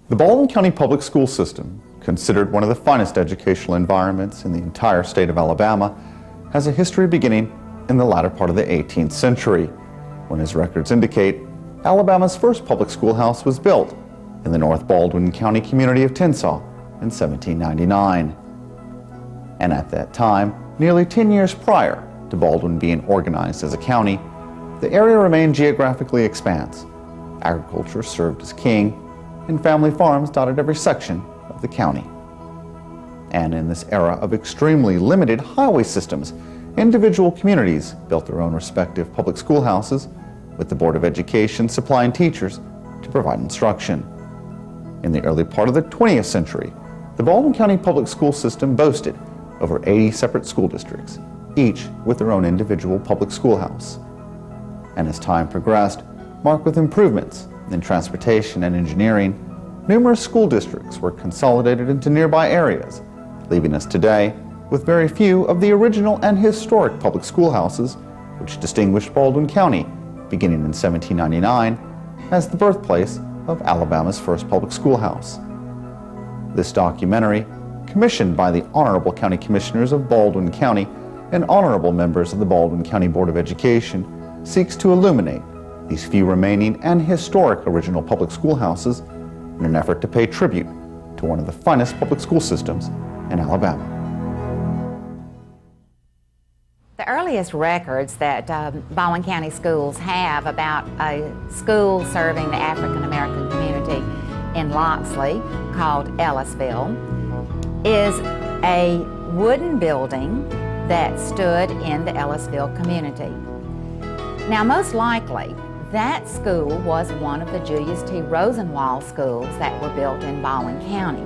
The Baldwin County Public School System, considered one of the finest educational environments in the entire state of Alabama, has a history beginning in the latter part of the 18th century, when, as records indicate, Alabama's first public schoolhouse was built in the North Baldwin County community of Tensas in 1799. And at that time, nearly 10 years prior to Baldwin being organized as a county, the area remained geographically expanse. Agriculture served as king, and family farms dotted every section of the county. And in this era of extremely limited highway systems, individual communities built their own respective public schoolhouses, with the Board of Education supplying teachers to provide instruction. In the early part of the 20th century, the Baldwin County Public School System boasted over 80 separate school districts, each with their own individual public schoolhouse. And as time progressed, marked with improvements in transportation and engineering, numerous school districts were consolidated into nearby areas, leaving us today with very few of the original and historic public schoolhouses which distinguished Baldwin County, beginning in 1799, as the birthplace of Alabama's first public schoolhouse. This documentary, commissioned by the Honorable County Commissioners of Baldwin County and honorable members of the Baldwin County Board of Education, seeks to illuminate these few remaining and historic original public schoolhouses in an effort to pay tribute to one of the finest public school systems in Alabama. The earliest records that Baldwin County schools have about a school serving the African American community in Loxley called Ellisville is a wooden building that stood in the Ellisville community. Now, most likely, that school was one of the Julius T. Rosenwald schools that were built in Baldwin County.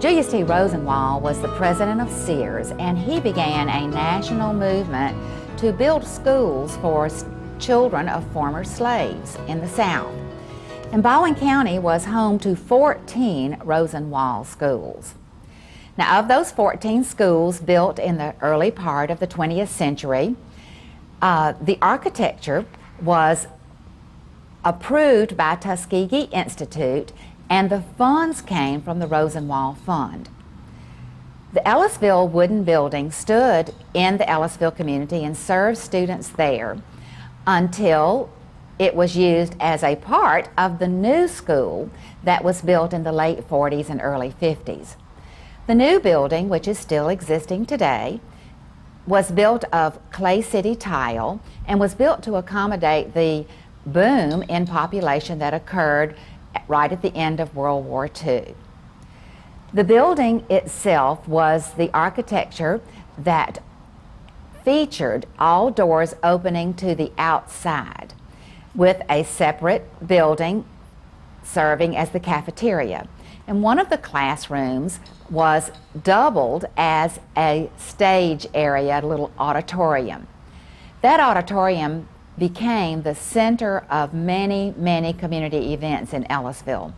Julius T. Rosenwald was the president of Sears, and he began a national movement to build schools for children of former slaves in the South. And Baldwin County was home to 14 Rosenwald schools. Now, of those 14 schools built in the early part of the 20th century, the architecture was approved by Tuskegee Institute, and the funds came from the Rosenwald Fund. The Ellisville wooden building stood in the Ellisville community and served students there until it was used as a part of the new school that was built in the late 40s and early 50s. The new building, which is still existing today, was built of Clay City tile and was built to accommodate the boom in population that occurred right at the end of World War II. The building itself was the architecture that featured all doors opening to the outside, with a separate building serving as the cafeteria. And one of the classrooms was doubled as a stage area, a little auditorium. That auditorium became the center of many, many community events in Ellisville.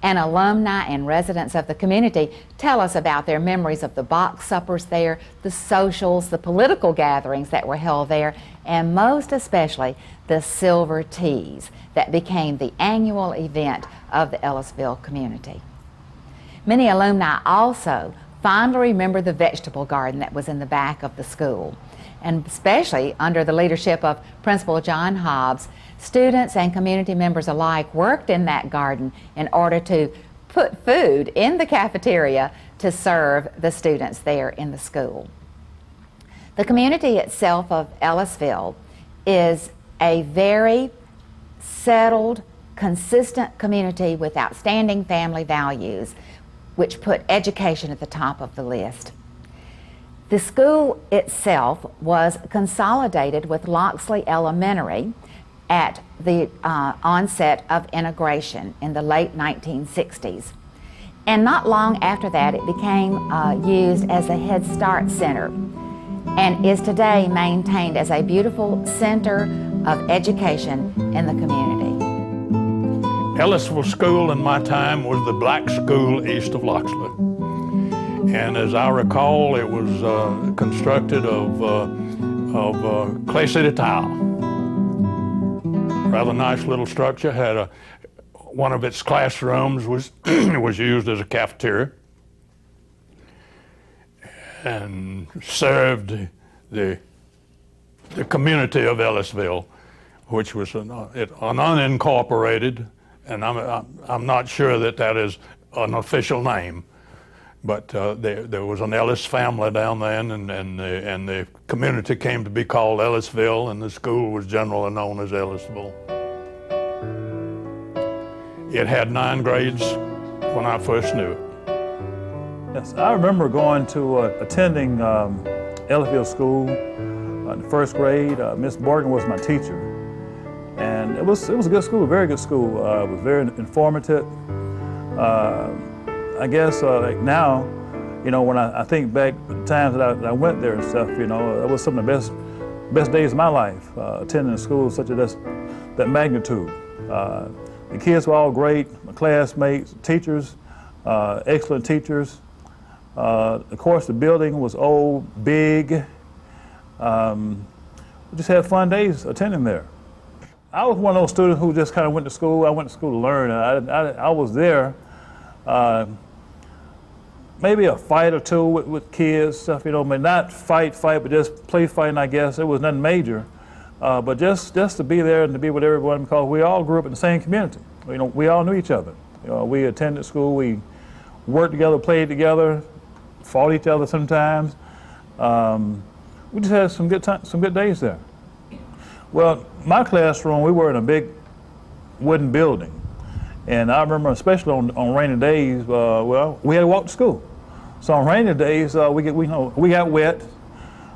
And alumni and residents of the community tell us about their memories of the box suppers there, the socials, the political gatherings that were held there, and most especially the silver teas that became the annual event of the Ellisville community. Many alumni also fondly remember the vegetable garden that was in the back of the school. And especially under the leadership of Principal John Hobbes, students and community members alike worked in that garden in order to put food in the cafeteria to serve the students there in the school. The community itself of Ellisville is a very settled, consistent community with outstanding family values, which put education at the top of the list. The school itself was consolidated with Loxley Elementary at the onset of integration in the late 1960s. And not long after that, it became used as a Head Start Center and is today maintained as a beautiful center of education in the community. Ellisville School in my time was the black school east of Loxley. And as I recall, it was constructed of Clay City tile. Rather nice little structure, had one of its classrooms was, was used as a cafeteria and served the community of Ellisville, which was an unincorporated, and I'm not sure that that is an official name, but there was an Ellis family down there, and the community came to be called Ellisville, and the school was generally known as Ellisville. It had 9 grades when I first knew it. Yes, I remember going to attending Ellisville School in the first grade. Miss Morgan was my teacher, and it was a good school, a very good school. It was very informative. I guess like now, you know, when I think back to the times that I went there and stuff, you know, it was some of the best days of my life, attending a school such as that magnitude. The kids were all great, my classmates, teachers, excellent teachers. Of course, the building was old, big. We just had fun days attending there. I was one of those students who just kind of went to school. I went to school to learn. I was there. Maybe a fight or two with kids, stuff, you know, but not fight, but just play fighting, I guess. It was nothing major. But just to be there and to be with everyone, because we all grew up in the same community. You know, we all knew each other. You know, we attended school, we worked together, played together, fought each other sometimes. We just had some good days there. Well, my classroom, we were in a big wooden building. And I remember, especially on rainy days, well, we had to walk to school. So on rainy days, we got wet,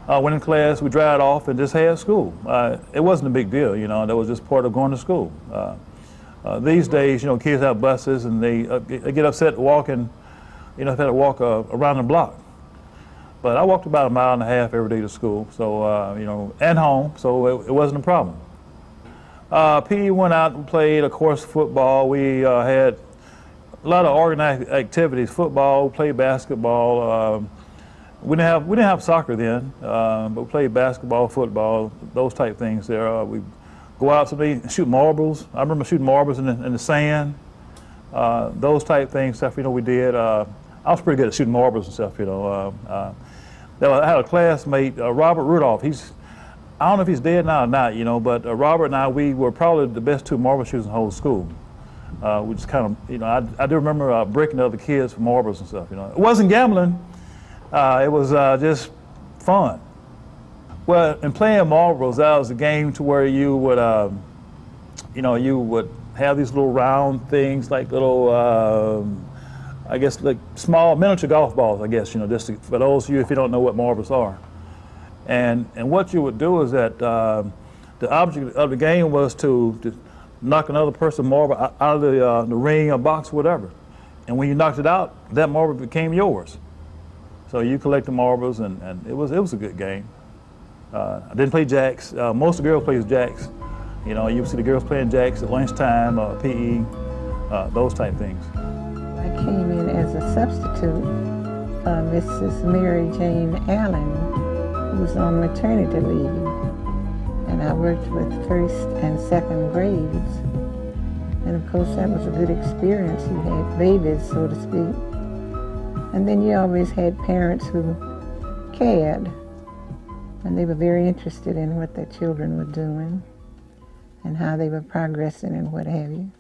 went in class, we dried off, and just had school. It wasn't a big deal, you know. That was just part of going to school. These days, you know, kids have buses, and they get upset walking, you know, they had to walk around the block. But I walked about 1.5 miles every day to school, so you know, and home, so it wasn't a problem. PE went out and played, of course, football. We had a lot of organized activities. Football, we played basketball. We didn't have soccer then, but we played basketball, football, those type things there. We go out and shoot marbles. I remember shooting marbles in the sand. Those type things, stuff, you know, we did. I was pretty good at shooting marbles and stuff, you know. I had a classmate, Robert Rudolph. I don't know if he's dead now or not, you know, but Robert and I, we were probably the best 2 marble shooters in the whole school. We just kind of, you know, I do remember breaking other kids for marbles and stuff, you know. It wasn't gambling. It was just fun. Well, in playing marbles, that was a game to where you would, you know, you would have these little round things, like little, I guess, like small miniature golf balls, I guess, you know, just for those of you if you don't know what marbles are. And what you would do is that the object of the game was to knock another person's marble out of the ring or box or whatever. And when you knocked it out, that marble became yours. So you collect the marbles, and it was a good game. I didn't play jacks. Most of the girls played jacks. You know, you would see the girls playing jacks at lunchtime, PE, those type things. I came in as a substitute for Mrs. Mary Jane Allen, who was on maternity leave. And I worked with 1st and 2nd grades. And of course that was a good experience. You had babies, so to speak. And then you always had parents who cared. And they were very interested in what their children were doing and how they were progressing and what have you.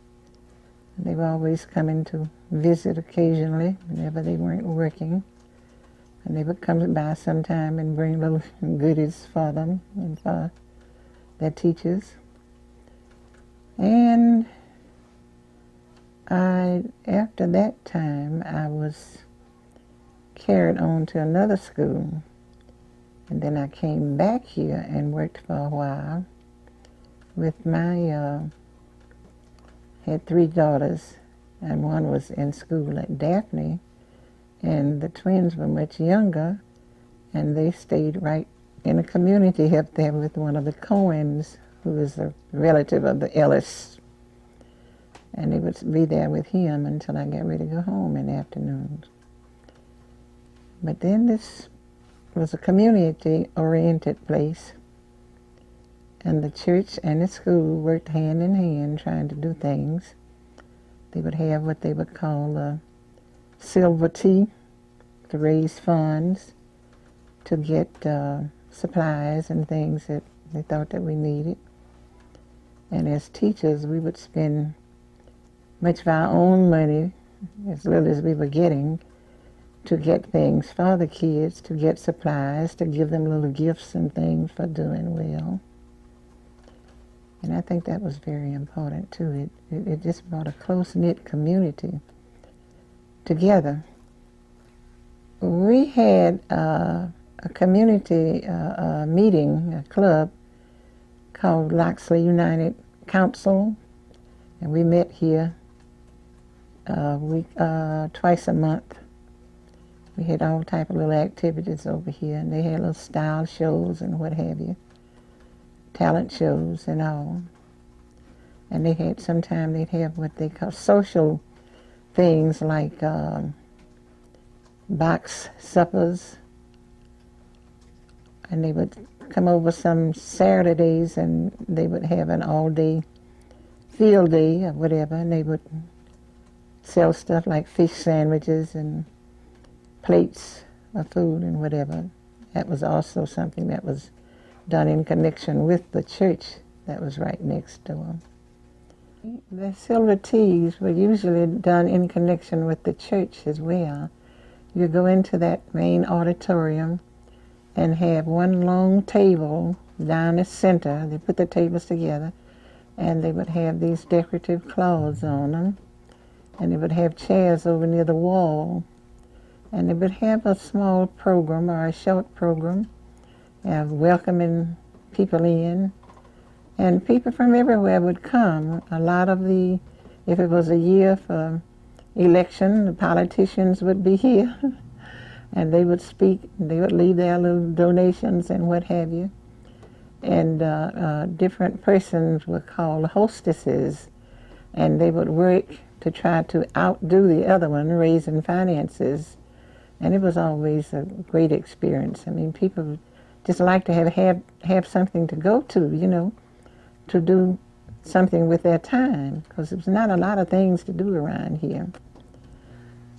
And they were always coming to visit occasionally whenever they weren't working. And they would come by sometime and bring little goodies for them and for their teachers. And after that time, I was carried on to another school. And then I came back here and worked for a while with my, had 3 daughters, and one was in school at Daphne, and the twins were much younger, and they stayed right in the community up there with one of the Cohens, who was a relative of the Ellis. And they would be there with him until I got ready to go home in the afternoons. But then this was a community-oriented place, and the church and the school worked hand in hand trying to do things. They would have what they would call silver tea to raise funds to get supplies and things that they thought that we needed. And as teachers, we would spend much of our own money, as little as we were getting, to get things for the kids, to get supplies, to give them little gifts and things for doing well. And I think that was very important too. It just brought a close-knit community together. We had a community meeting, a club called Loxley United Council, and we met here twice a month. We had all type of little activities over here, and they had little style shows and what have you, talent shows and all. And they had, sometimes they'd have what they call social things like box suppers, and they would come over some Saturdays and they would have an all-day field day or whatever, and they would sell stuff like fish sandwiches and plates of food and whatever. That was also something that was done in connection with the church that was right next door. The silver teas were usually done in connection with the church as well. You go into that main auditorium and have one long table down the center. They put the tables together and they would have these decorative cloths on them, and they would have chairs over near the wall, and they would have a small program or a short program welcoming people in, and people from everywhere would come. A lot of if it was a year for election, the politicians would be here and they would speak, and they would leave their little donations and what have you. And different persons were called hostesses, and they would work to try to outdo the other one, raising finances. And it was always a great experience. I mean, people just like to have something to go to, you know, to do something with their time, because there's not a lot of things to do around here.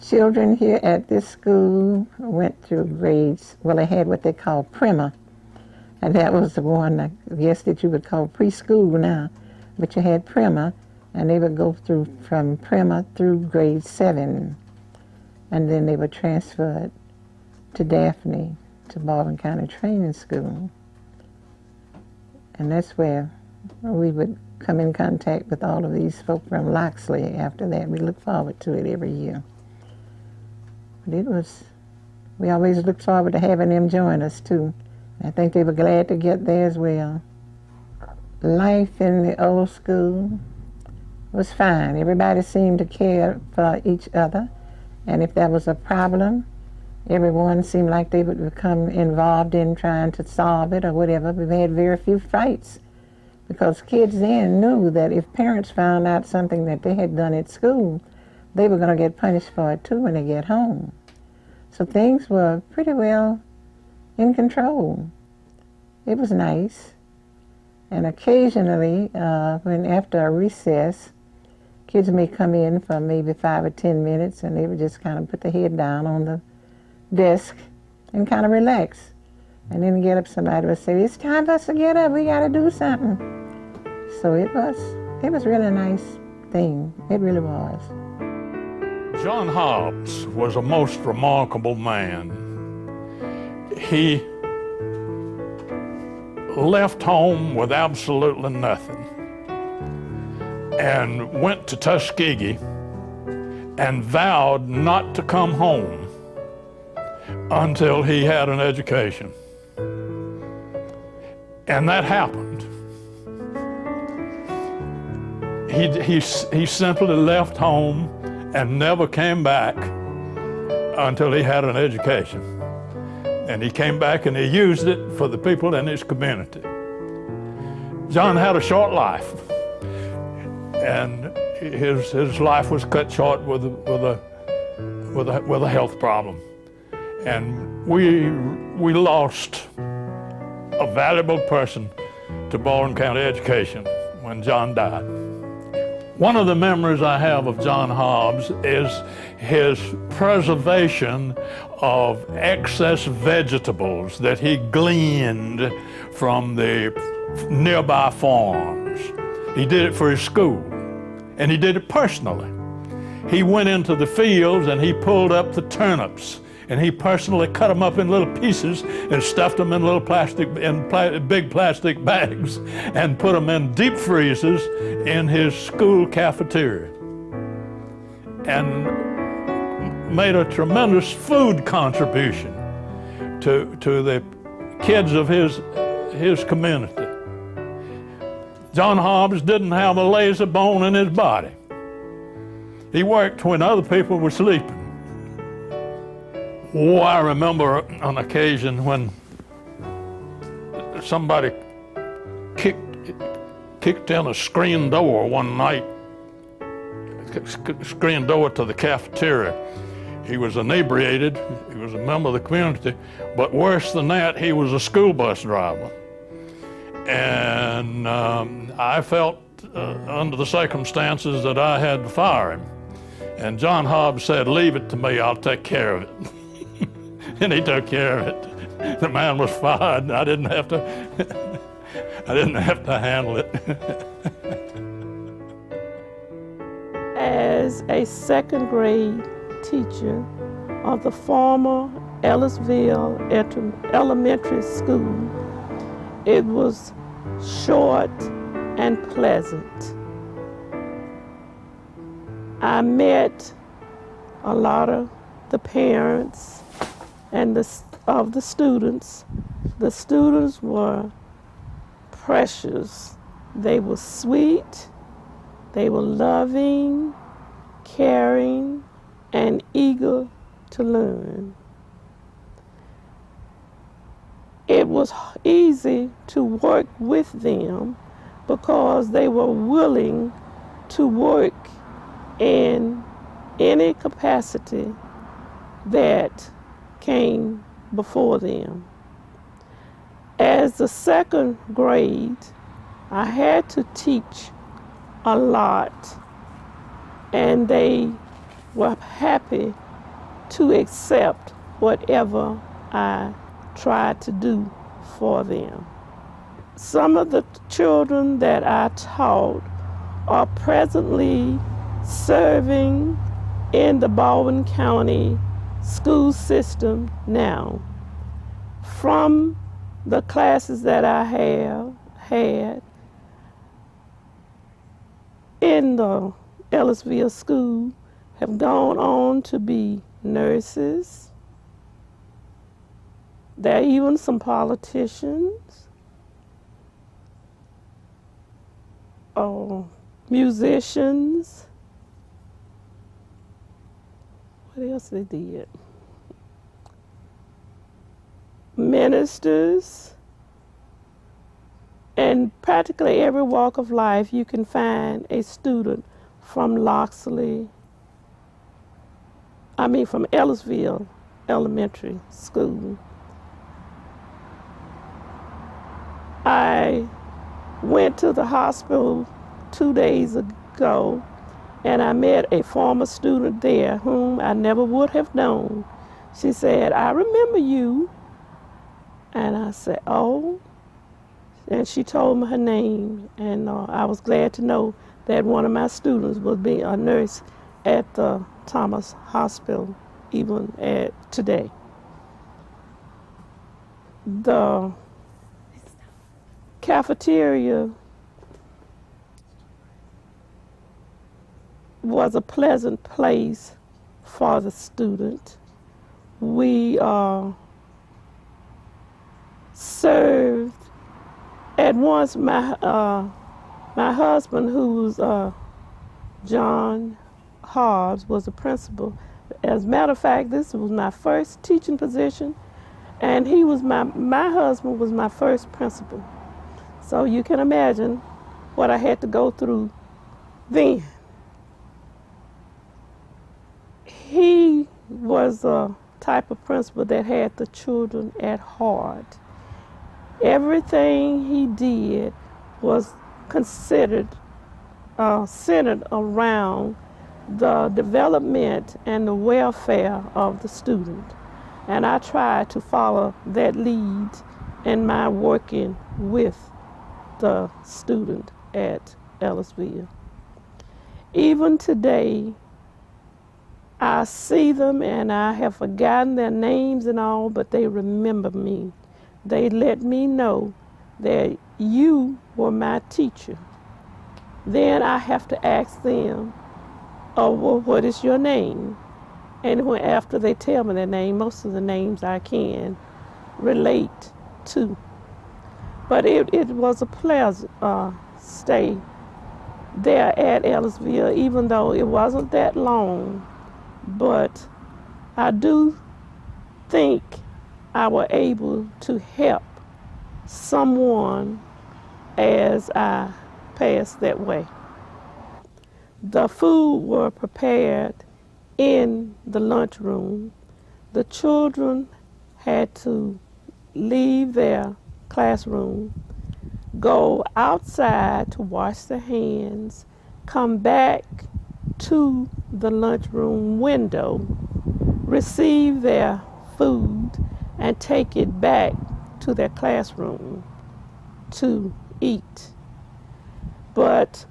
Children here at this school went through grades, well, they had what they call primer, and that was the one, I guess, that you would call preschool now, but you had primer, and they would go through from primer through grade 7, and then they were transferred to Daphne, to Baldwin County Training School. And that's where we would come in contact with all of these folk from Loxley after that. We look forward to it every year. But we always looked forward to having them join us too. I think they were glad to get there as well. Life in the old school was fine. Everybody seemed to care for each other, and if there was a problem, everyone seemed like they would become involved in trying to solve it or whatever. We've had very few fights, because kids then knew that if parents found out something that they had done at school, they were going to get punished for it too when they get home. So things were pretty well in control. It was nice. And occasionally, when after a recess, kids may come in for maybe 5 or 10 minutes, and they would just kind of put their head down on the desk and kind of relax. And then get up, somebody would say, "It's time for us to get up, we got to do something." So it was really a nice thing. It really was. John Hobbes was a most remarkable man. He left home with absolutely nothing and went to Tuskegee and vowed not to come home until he had an education. And that happened. He simply left home and never came back until he had an education. And he came back and he used it for the people in his community. John had a short life, and his life was cut short with a health problem. And we lost a valuable person to Baldwin County education when John died. One of the memories I have of John Hobbes is his preservation of excess vegetables that he gleaned from the nearby farms. He did it for his school, and he did it personally. He went into the fields and he pulled up the turnips, and he personally cut them up in little pieces and stuffed them in big plastic bags and put them in deep freezers in his school cafeteria, and made a tremendous food contribution to the kids of his community. John Hobbes didn't have a lazy bone in his body. He worked when other people were sleeping. Oh, I remember an occasion when somebody kicked in a screen door one night, screen door to the cafeteria. He was inebriated, he was a member of the community, but worse than that, he was a school bus driver. And I felt under the circumstances that I had to fire him. And John Hobbes said, "Leave it to me, I'll take care of it." And he took care of it. The man was fired. I didn't have to handle it. As a second grade teacher of the former Ellisville Elementary School, it was short and pleasant. I met a lot of the parents and of the students. The students were precious. They were sweet, they were loving, caring, and eager to learn. It was easy to work with them because they were willing to work in any capacity that came before them. As the second grade, I had to teach a lot, and they were happy to accept whatever I tried to do for them. Some of the children that I taught are presently serving in the Baldwin County school system now. From the classes that I have had in the Ellisville School have gone on to be nurses. There are even some politicians, musicians. What else they did? Ministers, and practically every walk of life you can find a student from Loxley, from Ellisville Elementary School. I went to the hospital 2 days ago, and I met a former student there whom I never would have known. She said, "I remember you." And I said, "Oh." And she told me her name, and I was glad to know that one of my students would be a nurse at the Thomas Hospital, even at today. The cafeteria was a pleasant place for the student. We served at once. My husband, who's John Hobbes, was the principal. As a matter of fact, this was my first teaching position, and he was my husband was my first principal. So you can imagine what I had to go through then. He was a type of principal that had the children at heart. Everything he did was considered centered around the development and the welfare of the student. And I try to follow that lead in my working with the student at Ellisville. Even today, I see them and I have forgotten their names and all, but they remember me. They let me know that you were my teacher. Then I have to ask them, oh, well, what is your name? And when, after they tell me their name, most of the names I can relate to. But it was a pleasant stay there at Ellisville, even though it wasn't that long. But I do think I was able to help someone as I passed that way. The food were prepared in the lunchroom. The children had to leave their classroom, go outside to wash their hands, come back to the lunchroom window, receive their food, and take it back to their classroom to eat. But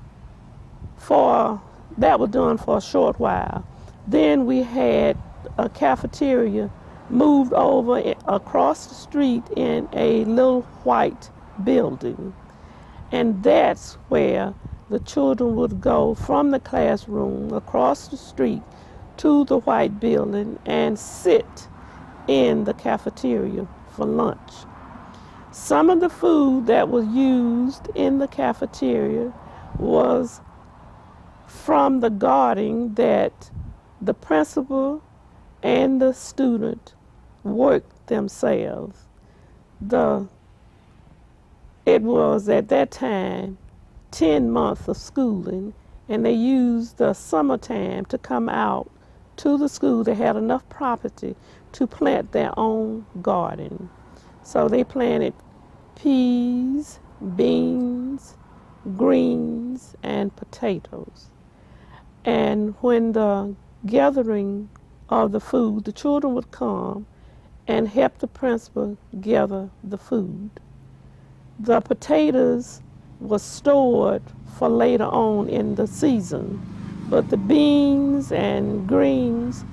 that was done for a short while. Then we had a cafeteria moved over across the street in a little white building. And that's where the children would go from the classroom across the street to the white building and sit in the cafeteria for lunch. Some of the food that was used in the cafeteria was from the garden that the principal and the student worked themselves. It was at that time 10 months of schooling, and they used the summertime to come out to the school. They had enough property to plant their own garden. So they planted peas, beans, greens, and potatoes. And when the gathering of the food, the children would come and help the principal gather the food. The potatoes were stored for later on in the season, but the beans and greens,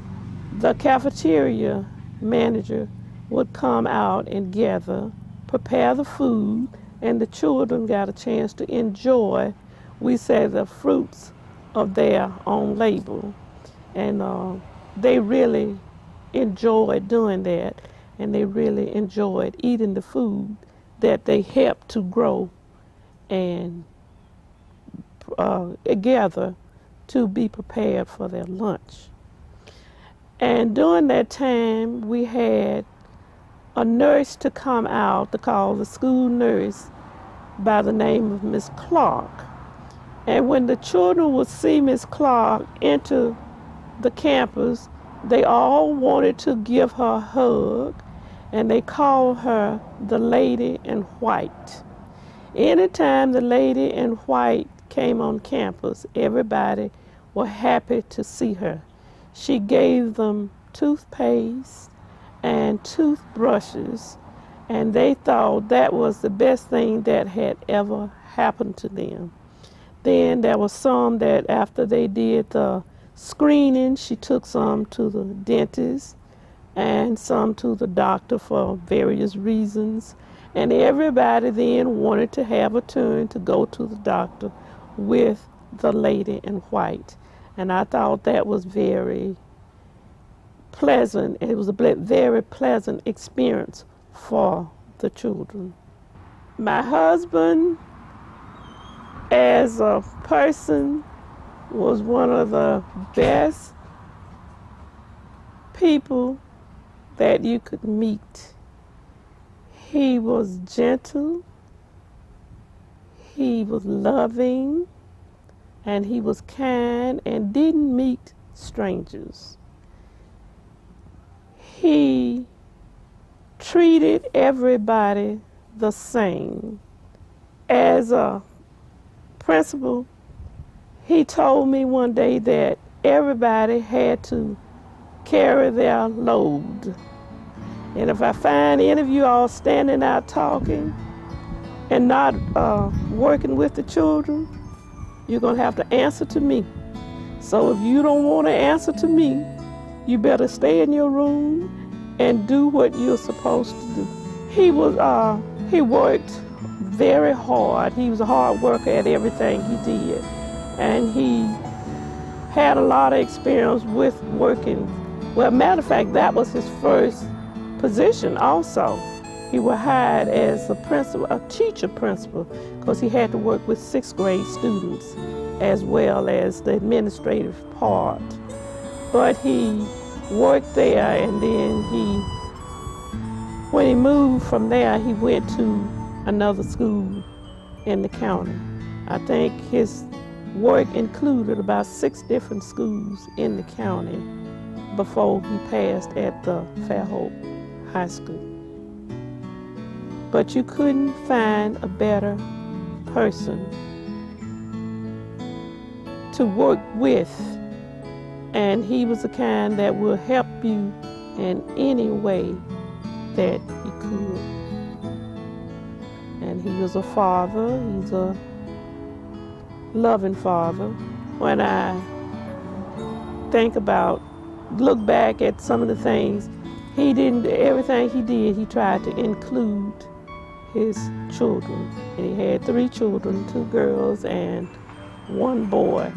the cafeteria manager would come out and gather, prepare the food, and the children got a chance to enjoy, we say, the fruits of their own labor. And they really enjoyed doing that, and they really enjoyed eating the food that they helped to grow and gather to be prepared for their lunch. And during that time, we had a nurse to come out, to call the school nurse, by the name of Miss Clark. And when the children would see Miss Clark enter the campus, they all wanted to give her a hug, and they called her the Lady in White. Anytime the Lady in White came on campus, everybody was happy to see her. She gave them toothpaste and toothbrushes, and they thought that was the best thing that had ever happened to them. Then there was some that after they did the screening, she took some to the dentist and some to the doctor for various reasons. And everybody then wanted to have a turn to go to the doctor with the Lady in White. And I thought that was very pleasant. It was a very pleasant experience for the children. My husband, as a person, was one of the best people that you could meet. He was gentle, he was loving, and he was kind and didn't meet strangers. He treated everybody the same. As a principal, He told me one day that everybody had to carry their load. And if I find any of you all standing out talking and not working with the children, you're going to have to answer to me. So if you don't want to answer to me, you better stay in your room and do what you're supposed to do. He worked very hard. He was a hard worker at everything he did. And he had a lot of experience with working. Well, matter of fact, that was his first position also. He was hired as a teacher principal, because he had to work with 6th grade students as well as the administrative part. But he worked there, and then when he moved from there, he went to another school in the county. I think his work included about 6 different schools in the county before he passed at the Fairhope High School. But you couldn't find a better person to work with, and he was the kind that will help you in any way that he could. And he was a father. He's a loving father. When I look back at some of the things, everything he did, he tried to include his children. And he had 3 children, 2 girls and 1 boy.